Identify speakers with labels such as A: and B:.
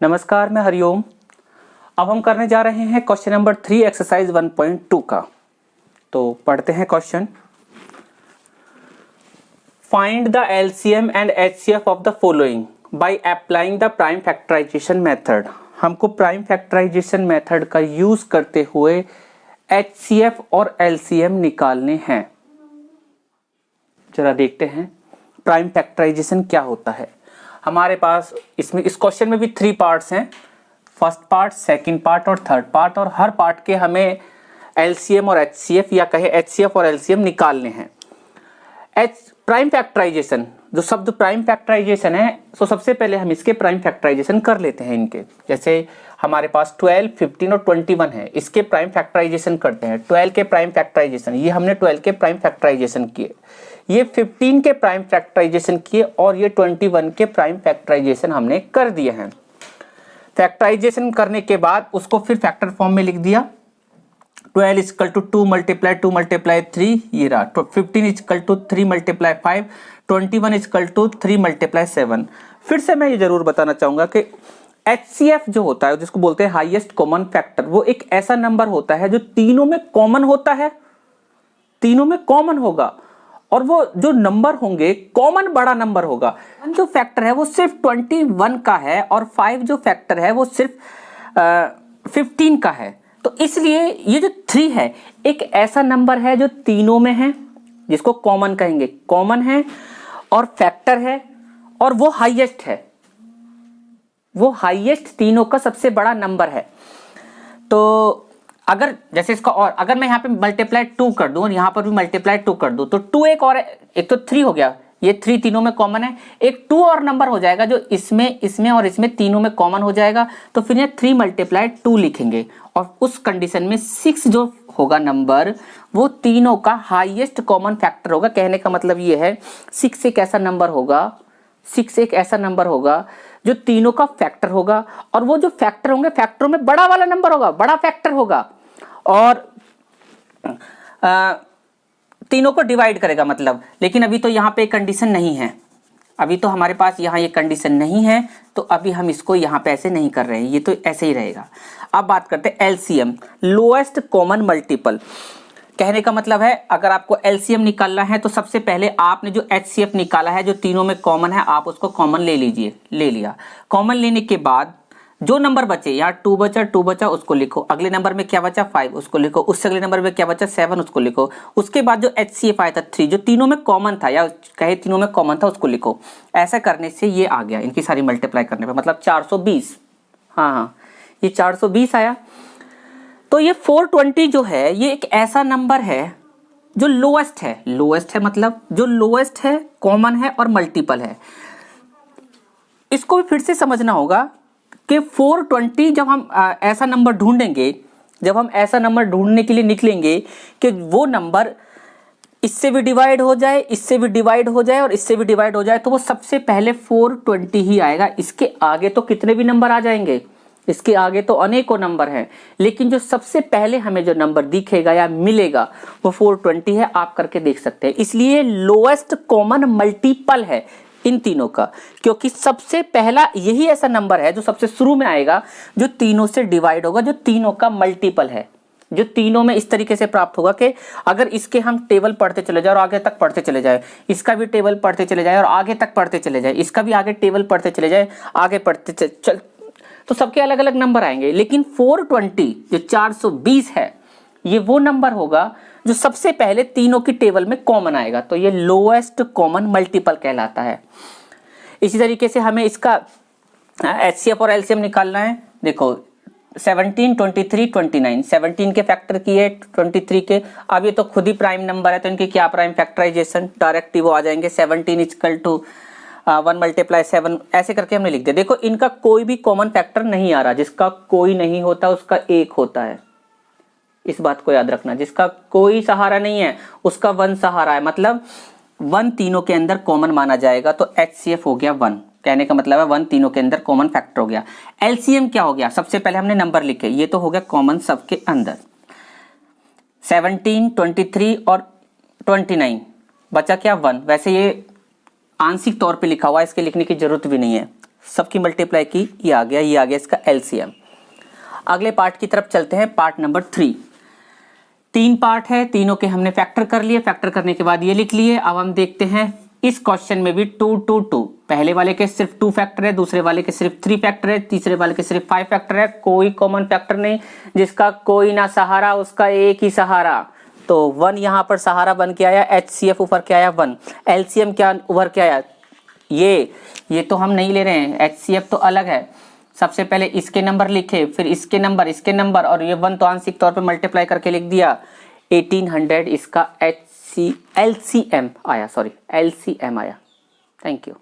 A: नमस्कार, मैं हरिओम। अब हम करने जा रहे हैं क्वेश्चन नंबर 3 एक्सरसाइज 1.2 का। तो पढ़ते हैं question. Find the LCM and HCF of the following by applying the prime factorisation method. हमको प्राइम फैक्टराइजेशन मेथड का यूज करते हुए एचसीएफ और एलसीएम निकालने हैं। जरा देखते हैं प्राइम फैक्टराइजेशन क्या होता है। हमारे पास इसमें इस क्वेश्चन में भी 3 पार्ट्स हैं, फर्स्ट पार्ट, सेकंड पार्ट और थर्ड पार्ट, और हर पार्ट के हमें एलसीएम और एचसीएफ या कहे एचसीएफ और एलसीएम निकालने हैं। प्राइम फैक्टराइजेशन, जो शब्द प्राइम फैक्टराइजेशन है, तो सबसे पहले हम इसके प्राइम फैक्टराइजेशन कर लेते हैं इनके। जैसे हमारे पास 12, 15 और 21 है, इसके प्राइम फैक्टराइजेशन करते हैं। 12 के प्राइम फैक्टराइजेशन, ये हमने 12 के प्राइम फैक्टराइजेशन किए, ये 15 के प्राइम फैक्टराइजेशन किए और ये 21 के प्राइम फैक्टराइजेशन हमने कर दिए हैं। फैक्टराइजेशन करने के बाद उसको फिर फैक्टर फॉर्म में लिख दिया। 12 इक्वल टू 2 मल्टीप्लाई 2 मल्टीप्लाई 3, ये रहा। 15 equal to 3 multiply 5, 21 equal to 3 multiply 7। फिर से मैं ये जरूर बताना चाहूंगा कि एचसीएफ जो होता है, जिसको बोलते हैं हाईएस्ट कॉमन फैक्टर, वो एक ऐसा नंबर होता है जो तीनों में कॉमन होता है, तीनों में कॉमन होगा, और वो जो नंबर होंगे कॉमन बड़ा नंबर होगा। जो फैक्टर है वो सिर्फ 21 का है और 5 जो फैक्टर है वो सिर्फ 15 का है। तो इसलिए ये जो 3 है एक ऐसा नंबर है जो तीनों में है, जिसको कॉमन कहेंगे, कॉमन है और फैक्टर है और वो हाईएस्ट है, वो हाईएस्ट तीनों का सबसे बड़ा नंबर है। तो अगर जैसे इसका, और अगर मैं यहाँ पे मल्टीप्लाई 2 कर दूं और यहाँ पर भी मल्टीप्लाई 2 कर दूं तो 2 एक और, एक तो 3 हो गया, ये 3 तीनों में कॉमन है, एक 2 और नंबर हो जाएगा जो इसमें, इसमें और इसमें तीनों में कॉमन हो जाएगा। तो फिर यहाँ 3 मल्टीप्लाई 2 लिखेंगे और उस कंडीशन में 6 जो होगा नंबर, वो तीनों का हाईएस्ट कॉमन फैक्टर होगा। कहने का मतलब ये है 6 एक ऐसा नंबर होगा, 6 एक ऐसा नंबर होगा जो तीनों का फैक्टर होगा, और वो जो फैक्टर होंगे फैक्टरों में बड़ा वाला नंबर होगा, बड़ा फैक्टर होगा, और तीनों को डिवाइड करेगा मतलब। लेकिन अभी तो यहाँ पे कंडीशन नहीं है, अभी तो हमारे पास यहाँ ये कंडीशन नहीं है, तो अभी हम इसको यहाँ पे ऐसे नहीं कर रहे हैं, ये तो ऐसे ही रहेगा। अब बात करते हैं एलसीएम, लोएस्ट कॉमन मल्टीपल। कहने का मतलब है अगर आपको एलसीएम निकालना है तो सबसे पहले आपने जो एचसीएफ निकाला है जो तीनों में कॉमन है, आप उसको कॉमन ले लीजिए। ले लिया, कॉमन लेने के बाद जो नंबर बचे, यहाँ 2 बचा, 2 बचा, उसको लिखो। अगले नंबर में क्या बचा, 5, उसको लिखो। उससे अगले नंबर में क्या बचा, 7, उसको लिखो। उसके बाद जो एचसीएफ आया था 3, जो तीनों में कॉमन था या कहे तीनों में कॉमन था, उसको लिखो। ऐसा करने से ये आ गया, इनकी सारी मल्टीप्लाई करने पे मतलब 420। हाँ, ये 420 आया। तो ये 420 जो है ये एक ऐसा नंबर है जो लोएस्ट है, लोएस्ट है मतलब जो लोएस्ट है, कॉमन है और मल्टीपल है। इसको भी फिर से समझना होगा कि 420 जब हम ऐसा नंबर ढूंढेंगे, जब हम ऐसा नंबर ढूंढने के लिए निकलेंगे कि वो नंबर इससे भी डिवाइड हो जाए, इससे भी डिवाइड हो जाए और इससे भी डिवाइड हो जाए, तो वो सबसे पहले 420 ही आएगा। इसके आगे तो कितने भी नंबर आ जाएंगे, इसके आगे तो अनेकों नंबर हैं, लेकिन जो सबसे पहले हमें जो नंबर दिखेगा या मिलेगा वो 420 है। आप करके देख सकते हैं। इसलिए लोएस्ट कॉमन मल्टीपल है इन तीनों का, क्योंकि सबसे पहला यही ऐसा नंबर है जो सबसे शुरू में आएगा, जो तीनों से डिवाइड होगा, जो तीनों का मल्टीपल है, जो तीनों में इस तरीके से प्राप्त होगा कि अगर इसके हम टेबल पढ़ते चले जाए और आगे तक पढ़ते चले जाए, इसका भी टेबल पढ़ते चले जाए और आगे तक पढ़ते चले जाए, इसका भी आगे टेबल पढ़ते चले जाए, आगे पढ़ते चल, तो सबके अलग अलग नंबर आएंगे। लेकिन 420 जो 420 है, ये वो नंबर होगा जो सबसे पहले तीनों की टेबल में कॉमन आएगा, तो ये लोएस्ट कॉमन मल्टीपल कहलाता है। इसी तरीके से हमें इसका एचसीएफ और एलसीएम निकालना है। देखो 17, 23, 29, 17 के फैक्टर किए, 23 के। अब ये तो खुद ही प्राइम नंबर है, तो इनके क्या प्राइम फैक्टराइजेशन, डायरेक्ट ही वो आ जाएंगे। 17 इक्वल टू 1 मल्टीप्लाई 7, ऐसे करके हमने लिख दिया। देखो इनका कोई भी कॉमन फैक्टर नहीं आ रहा, जिसका कोई नहीं होता उसका एक होता है, इस बात को याद रखना। जिसका कोई सहारा नहीं है उसका 1 सहारा है, मतलब 1 तीनों के अंदर कॉमन माना जाएगा, तो एचसीएफ हो गया 1। कहने का मतलब है 1 तीनों के अंदर कॉमन फैक्टर हो गया। एलसीएम क्या हो गया, सबसे पहले हमने नंबर लिखे, ये तो हो गया कॉमन सबके अंदर। 17, 23 और 29, बचा क्या 1। वैसे ये आंशिक तौर पे लिखा हुआ है, इसके लिखने की जरूरत भी नहीं है, सबकी मल्टीप्लाई की, ये आ गया इसका एलसीएम। अगले पार्ट की तरफ चलते हैं, पार्ट नंबर 3। 3 पार्ट है, तीनों के हमने फैक्टर कर लिए, फैक्टर करने के बाद ये लिख लिए। अब हम देखते हैं इस क्वेश्चन में भी 2 2 2, पहले वाले के सिर्फ 2 फैक्टर है, दूसरे वाले के सिर्फ 3 फैक्टर है, तीसरे वाले के सिर्फ 5 फैक्टर है, कोई कॉमन फैक्टर नहीं, जिसका कोई ना सहारा उसका एक ही सहारा। तो 1 यहाँ पर सहारा बन के आया, HCF ऊपर क्या आया 1, एलसीएम क्या उभर के आया, ये तो हम नहीं ले रहे हैं, HCF तो अलग है। सबसे पहले इसके नंबर लिखे, फिर इसके नंबर और ये 1 तो आंशिक तौर पे मल्टीप्लाई करके लिख दिया, 1800 इसका LCM आया। Thank you.